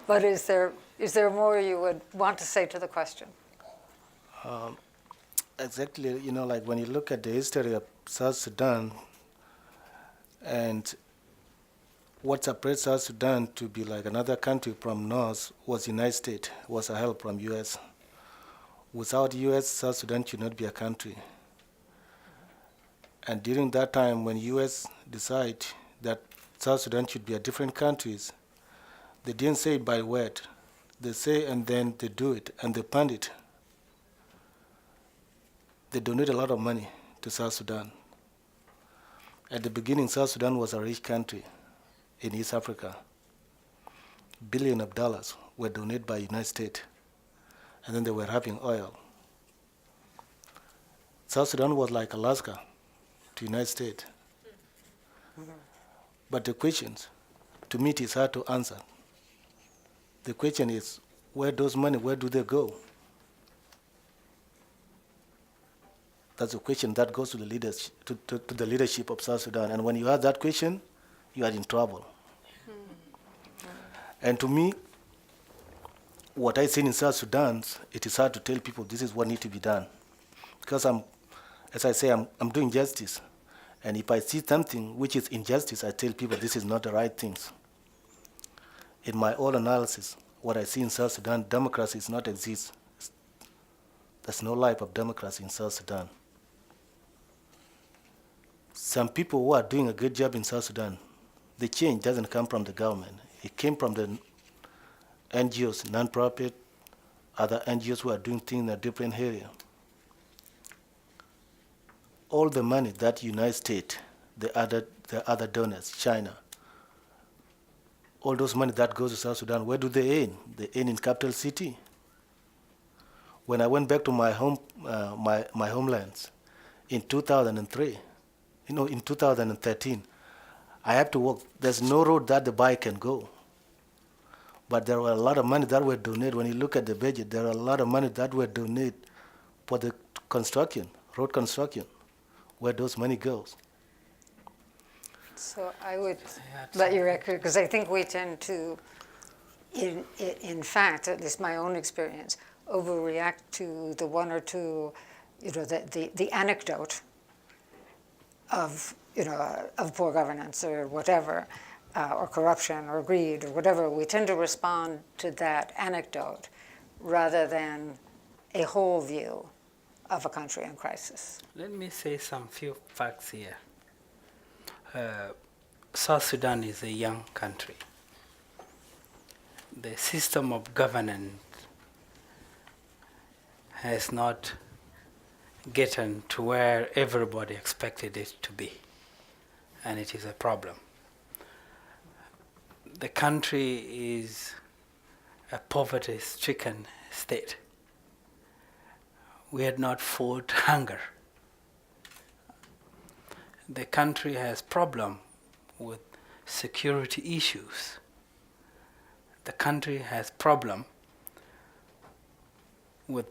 but is there more you would want to say to the question? Exactly, like when you look at the history of South Sudan and what separates South Sudan to be like another country from North was United States, was a help from US. Without US, South Sudan should not be a country. And during that time, when US decided that South Sudan should be a different countries, they didn't say it by word. They say and then they do it, and they fund it. They donate a lot of money to South Sudan. At the beginning, South Sudan was a rich country in East Africa. Billions of dollars were donated by United States, and then they were having oil. South Sudan was like Alaska to United States. But the questions to me, it is hard to answer. The question is, where those money, where do they go? That's a question that goes to the leaders, to the leadership of South Sudan. And when you ask that question, you are in trouble. And to me, what I see in South Sudan, it is hard to tell people this is what needs to be done. Because as I say, I'm doing justice. And if I see something which is injustice, I tell people this is not the right things. In my own analysis, what I see in South Sudan, democracy does not exist. There's no life of democracy in South Sudan. Some people who are doing a good job in South Sudan, the change doesn't come from the government. It came from the NGOs, non-profit, other NGOs who are doing things in a different area. All the money that United States, the other donors, China, all those money that goes to South Sudan, where do they earn? They earn in capital city. When I went back to my home, my homelands, in 2003, in 2013, I have to walk. There's no road that the bike can go. But there were a lot of money that were donated. When you look at the budget, there are a lot of money that were donated for the construction, road construction, where those money goes. So I would let you record, because I think we tend to, in fact, at least my own experience, overreact to the one or two, the anecdote of poor governance or whatever, or corruption or greed or whatever. We tend to respond to that anecdote rather than a whole view of a country in crisis. Let me say some few facts here. South Sudan is a young country. The system of governance has not gotten to where everybody expected it to be, and it is a problem. The country is a poverty-stricken state. We had not fought hunger. The country has problem with security issues. The country has problem with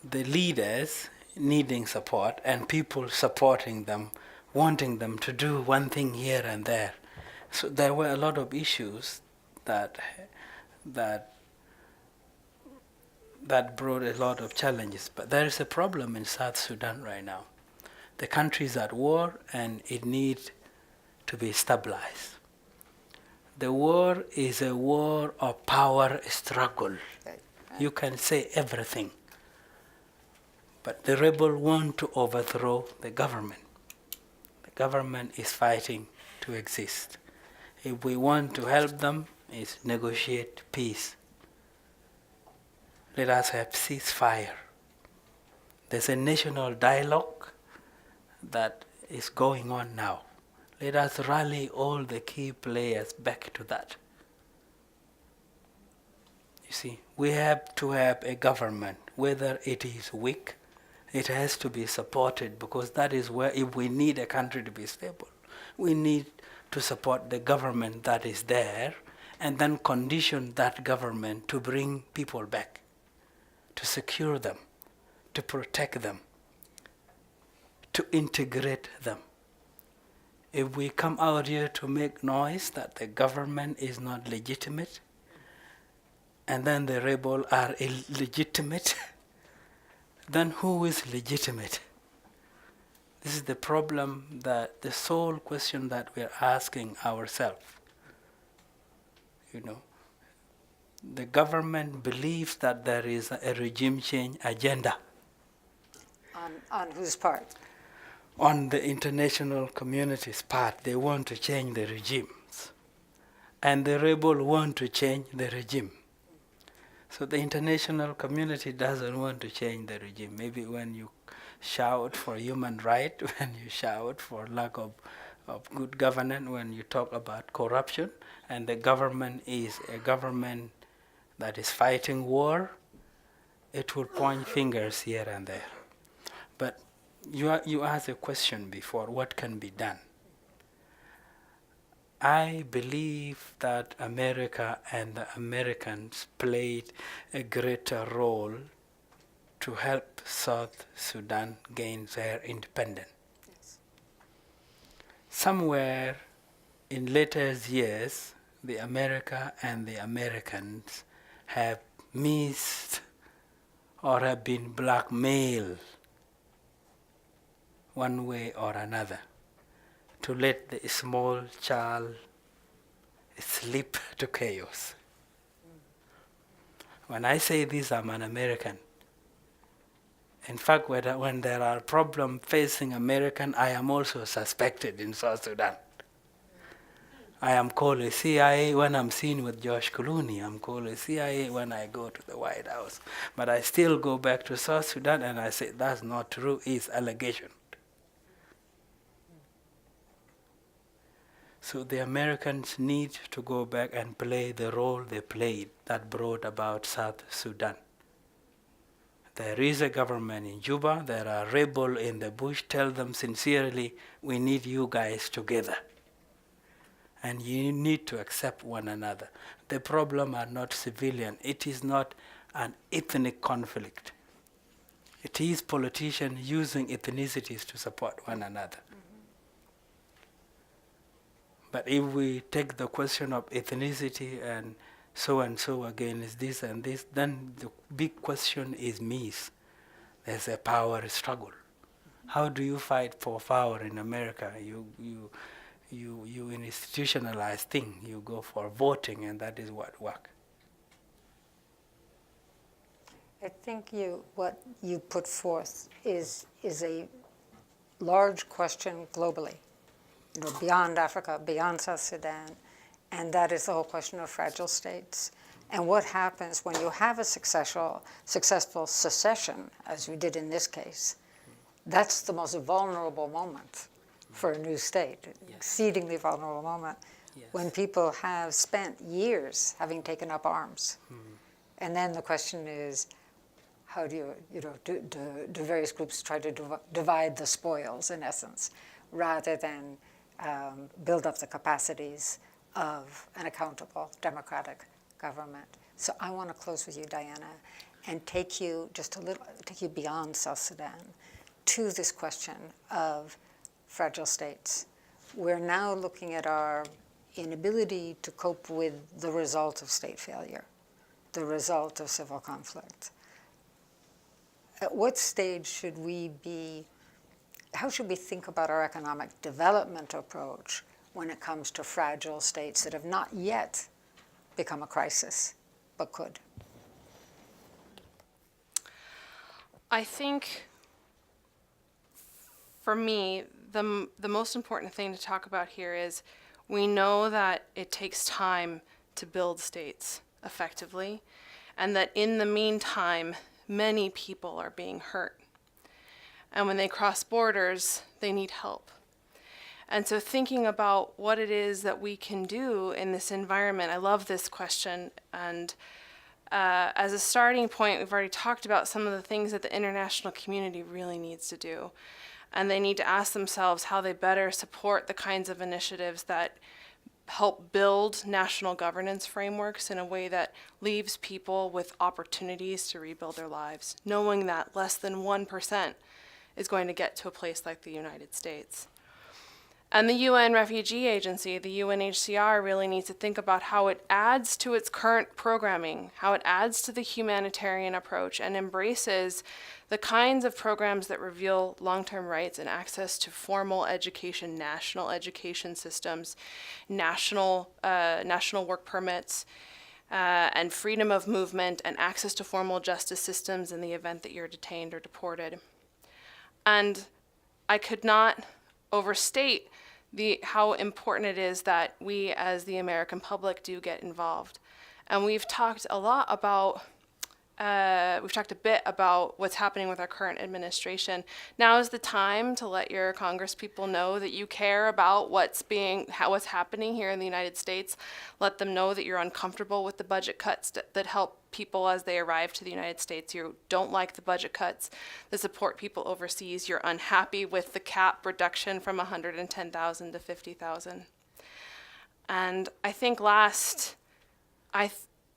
the leaders needing support and people supporting them, wanting them to do one thing here and there. So there were a lot of issues that brought a lot of challenges. But there is a problem in South Sudan right now. The country is at war and it needs to be stabilized. The war is a war of power struggle. You can say everything. But the rebels want to overthrow the government. The government is fighting to exist. If we want to help them, is negotiate peace. Let us have ceasefire. There's a national dialogue that is going on now. Let us rally all the key players back to that. You see, we have to have a government, whether it is weak, it has to be supported, because that is where, if we need a country to be stable, we need to support the government that is there and then condition that government to bring people back, to secure them, to protect them, to integrate them. If we come out here to make noise that the government is not legitimate, and then the rebels are illegitimate, then who is legitimate? This is the problem, that the sole question that we're asking ourselves. The government believes that there is a regime change agenda. On whose part? On the international community's part. They want to change the regimes. And the rebels want to change the regime. So the international community doesn't want to change the regime. Maybe when you shout for human rights, when you shout for lack of good governance, when you talk about corruption, and the government is a government that is fighting war, it will point fingers here and there. But you asked a question before, what can be done? I believe that America and the Americans played a greater role to help South Sudan gain their independence. Yes. Somewhere in later years, the America and the Americans have missed or have been blackmailed one way or another to let the small child slip to chaos. When I say this, I'm an American. In fact, when there are problems facing American, I am also suspected in South Sudan. I am called a CIA when I'm seen with George Clooney. I'm called a CIA when I go to the White House. But I still go back to South Sudan and I say, that's not true, it's allegation. So the Americans need to go back and play the role they played that brought about South Sudan. There is a government in Juba, there are rebels in the bush. Tell them sincerely, we need you guys together. And you need to accept one another. The problem are not civilian. It is not an ethnic conflict. It is politicians using ethnicities to support one another. But if we take the question of ethnicity and so against this and this, then the big question is means. There's a power struggle. How do you fight for power in America? You institutionalize things. You go for voting, and that is what works. I think what you put forth is a large question globally, beyond Africa, beyond South Sudan, and that is the whole question of fragile states. And what happens when you have a successful secession, as we did in this case? That's the most vulnerable moment for a new state, exceedingly vulnerable moment, when people have spent years having taken up arms. And then the question is, how do do various groups try to divide the spoils, in essence, rather than build up the capacities of an accountable democratic government? So I want to close with you, Diana, and take you beyond South Sudan to this question of fragile states. We're now looking at our inability to cope with the result of state failure, the result of civil conflict. At what stage should we be, how should we think about our economic development approach when it comes to fragile states that have not yet become a crisis, but could? I think, for me, the most important thing to talk about here is we know that it takes time to build states effectively, and that in the meantime, many people are being hurt. And when they cross borders, they need help. And so thinking about what it is that we can do in this environment, I love this question. And as a starting point, we've already talked about some of the things that the international community really needs to do. And they need to ask themselves how they better support the kinds of initiatives that help build national governance frameworks in a way that leaves people with opportunities to rebuild their lives, knowing that less than 1% is going to get to a place like the United States. And the UN Refugee Agency, the UNHCR, really needs to think about how it adds to its current programming, how it adds to the humanitarian approach and embraces the kinds of programs that reveal long-term rights and access to formal education, national education systems, national work permits, and freedom of movement and access to formal justice systems in the event that you're detained or deported. And I could not overstate how important it is that we as the American public do get involved. And we've talked a bit about what's happening with our current administration. Now is the time to let your congresspeople know that you care about what's happening here in the United States. Let them know that you're uncomfortable with the budget cuts that help people as they arrive to the United States. You don't like the budget cuts that support people overseas. You're unhappy with the cap reduction from 110,000 to 50,000. And I think last,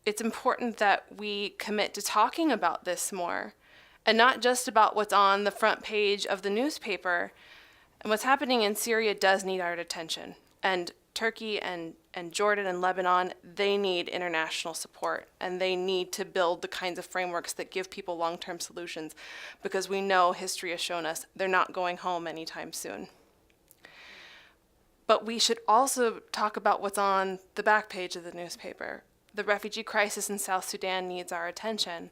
it's important that we commit to talking about this more, and not just about what's on the front page of the newspaper. And what's happening in Syria does need our attention. And Turkey and Jordan and Lebanon, they need international support, and they need to build the kinds of frameworks that give people long-term solutions, because we know history has shown us they're not going home anytime soon. But we should also talk about what's on the back page of the newspaper. The refugee crisis in South Sudan needs our attention.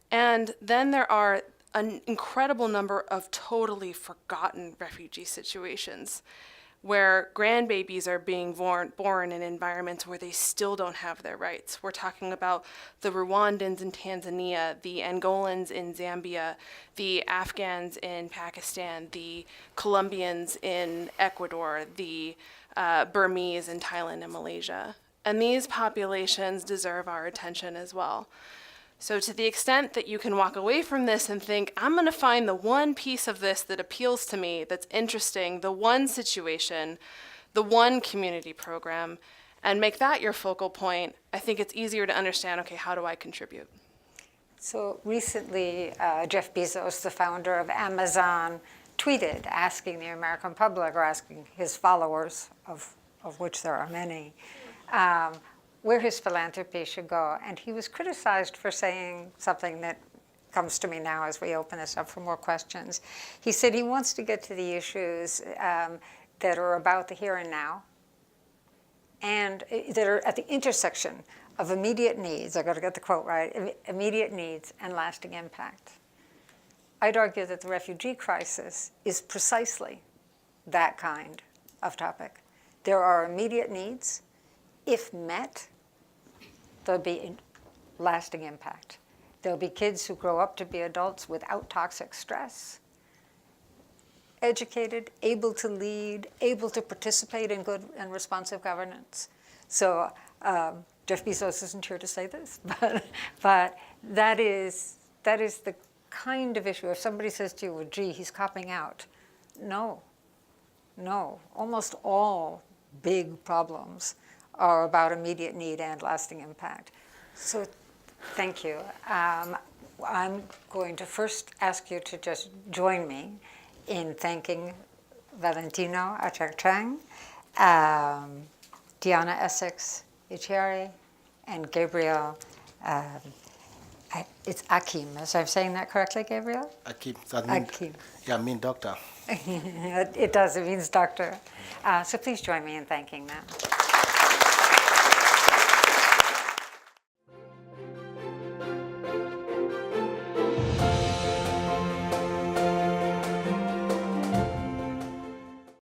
And then there are an incredible number of totally forgotten refugee situations where grandbabies are being born in environments where they still don't have their rights. We're talking about the Rwandans in Tanzania, the Angolans in Zambia, the Afghans in Pakistan, the Colombians in Ecuador, the Burmese in Thailand and Malaysia. And these populations deserve our attention as well. So to the extent that you can walk away from this and think, I'm going to find the one piece of this that appeals to me, that's interesting, the one situation, the one community program, and make that your focal point, I think it's easier to understand, okay, how do I contribute? So recently, Jeff Bezos, the founder of Amazon, tweeted asking the American public, or asking his followers, of which there are many, where his philanthropy should go. And he was criticized for saying something that comes to me now as we open this up for more questions. He said he wants to get to the issues that are about the here and now, and that are at the intersection of immediate needs, I got to get the quote right, immediate needs and lasting impact. I'd argue that the refugee crisis is precisely that kind of topic. There are immediate needs. If met, there'll be lasting impact. There'll be kids who grow up to be adults without toxic stress, educated, able to lead, able to participate in good and responsive governance. So Jeff Bezos isn't here to say this, but that is the kind of issue. If somebody says to you, well, gee, he's copping out. No. Almost all big problems are about immediate need and lasting impact. So thank you. I'm going to first ask you to just join me in thanking Valentino Achak Deng, Diana Essex-Lettieri, and Gabriel, it's Akim. Is I'm saying that correctly, Gabriel? Akim. Akim. Yeah, I mean doctor. It does, it means doctor. So please join me in thanking them.